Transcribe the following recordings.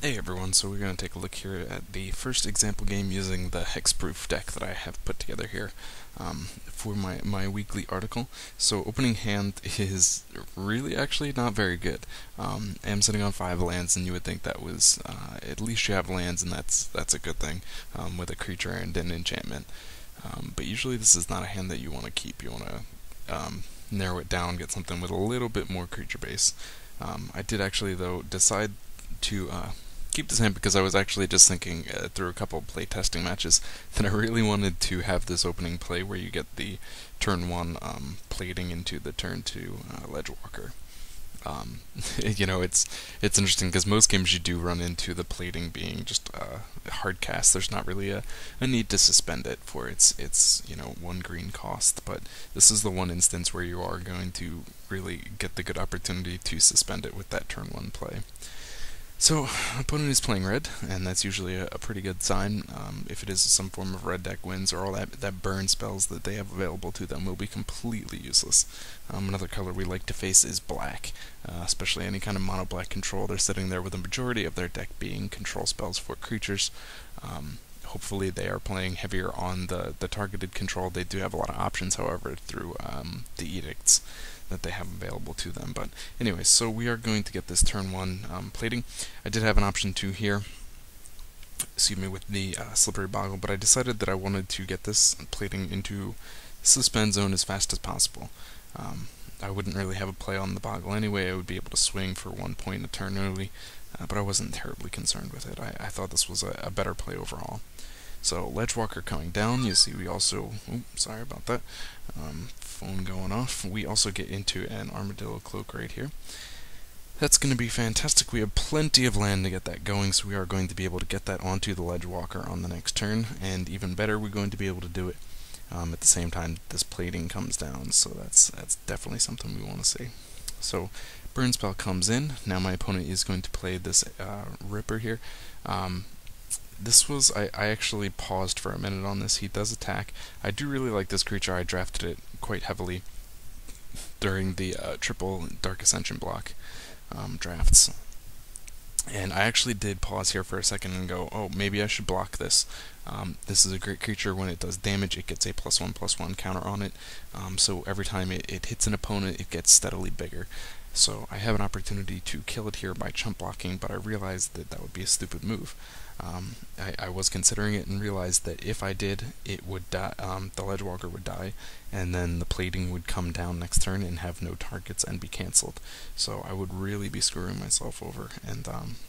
Hey everyone, so we're going to take a look here at the first example game using the Hexproof deck that I have put together here for my weekly article. So opening hand is really actually not very good. I'm sitting on 5 lands, and you would think that was, at least you have lands, and that's a good thing with a creature and an enchantment. But usually this is not a hand that you want to keep. You want to narrow it down, get something with a little bit more creature base. I did actually, though, decide to keep this hand because I was actually just thinking through a couple play testing matches that I really wanted to have this opening play where you get the turn 1 plating into the turn 2 Ledgewalker. It's interesting because most games you do run into the plating being just hard cast. There's not really a need to suspend it for its 1 green cost, but this is the one instance where you are going to really get the good opportunity to suspend it with that turn 1 play. So, opponent is playing red, and that's usually a pretty good sign. If it is some form of red deck wins, or all that burn spells that they have available to them will be completely useless. Another color we like to face is black, especially any kind of mono black control. They're sitting there with a majority of their deck being control spells for creatures. Hopefully they are playing heavier on the targeted control. They do have a lot of options, however, through the edicts that they have available to them. But anyways, so we are going to get this turn 1 plating. I did have an option 2 here, with the Slippery Boggle, but I decided that I wanted to get this plating into suspend zone as fast as possible. I wouldn't really have a play on the Boggle anyway. I would be able to swing for 1 point a turn early, but I wasn't terribly concerned with it. I thought this was a better play overall. So Ledgewalker coming down, you see we also, sorry about that, phone going off. We also get into an Armadillo Cloak right here. That's going to be fantastic. We have plenty of land to get that going, so we are going to be able to get that onto the Ledgewalker on the next turn, and even better, we're going to be able to do it at the same time this plating comes down, so that's definitely something we want to see. So Burn Spell comes in. Now my opponent is going to play this Ripper here. I actually paused for a minute on this. He does attack. I do really like this creature. I drafted it quite heavily during the triple Dark Ascension block drafts. And I actually did pause here for a second and go, oh, maybe I should block this. This is a great creature. When it does damage, it gets a +1/+1 counter on it. So every time it hits an opponent, it gets steadily bigger. So I have an opportunity to kill it here by chump blocking, but I realized that would be a stupid move. I was considering it and realized that if I did, it would die, the Ledgewalker would die, and then the plating would come down next turn and have no targets and be cancelled. So I would really be screwing myself over, and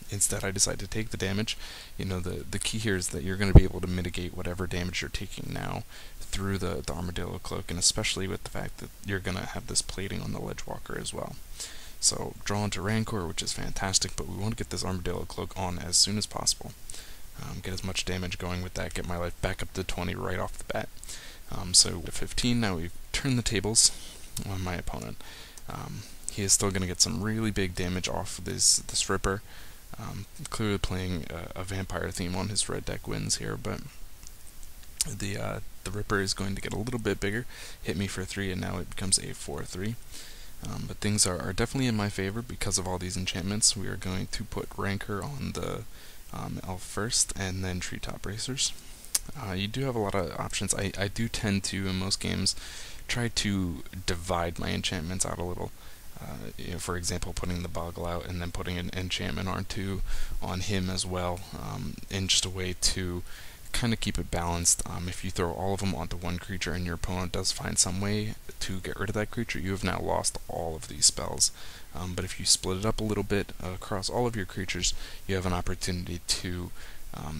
instead I decided to take the damage. The key here is that you're going to be able to mitigate whatever damage you're taking now through the Armadillo Cloak, and especially with the fact that you're going to have this plating on the Ledgewalker as well. So draw into Rancor, which is fantastic, but we want to get this Armadillo Cloak on as soon as possible. Get as much damage going with that, get my life back up to 20 right off the bat. So with 15, now we've turned the tables on my opponent. He is still going to get some really big damage off of this Ripper. Clearly playing a vampire theme on his red deck wins here, but the Ripper is going to get a little bit bigger, hit me for 3, and now it becomes a 4/3. But things are definitely in my favor because of all these enchantments. We are going to put Rancor on the Elf first, and then Treetop Racers. You do have a lot of options. I do tend to, in most games, try to divide my enchantments out a little. For example, putting the Boggle out and then putting an enchantment on him as well, in just a way to kind of keep it balanced. If you throw all of them onto one creature and your opponent does find some way to get rid of that creature, you have now lost all of these spells. But if you split it up a little bit across all of your creatures, you have an opportunity to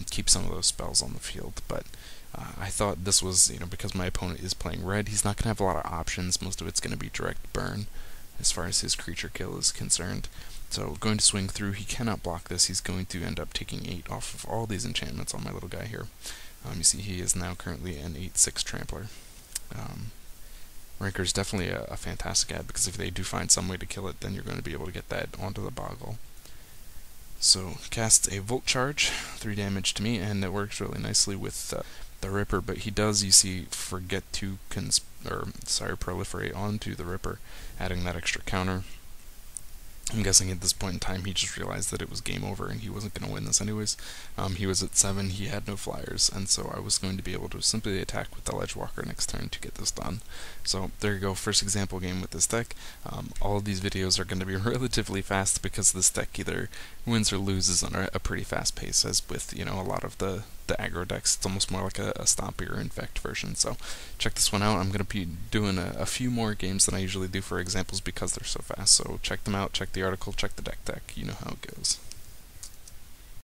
keep some of those spells on the field. But I thought this was, because my opponent is playing red, he's not going to have a lot of options. Most of it's going to be direct burn as far as his creature kill is concerned. So going to swing through, he cannot block this. He's going to end up taking 8 off of all these enchantments on my little guy here. You see he is now currently an 8/6 Trampler. Rancor is definitely a fantastic ad, because if they do find some way to kill it, then you're going to be able to get that onto the Boggle. So casts a Volt Charge, 3 damage to me, and it works really nicely with the Ripper, but he does, you see, forget to proliferate onto the Ripper, adding that extra counter. I'm guessing at this point in time he just realized that it was game over and he wasn't going to win this anyways. He was at 7, he had no flyers, and so I was going to be able to simply attack with the Ledgewalker next turn to get this done. So there you go, first example game with this deck. All of these videos are going to be relatively fast because this deck either wins or loses on a pretty fast pace, as with, you know, a lot of the aggro decks. It's almost more like a Stompy or Infect version. So check this one out. I'm going to be doing a few more games than I usually do for examples because they're so fast. So check them out, check the article, check the deck. You know how it goes.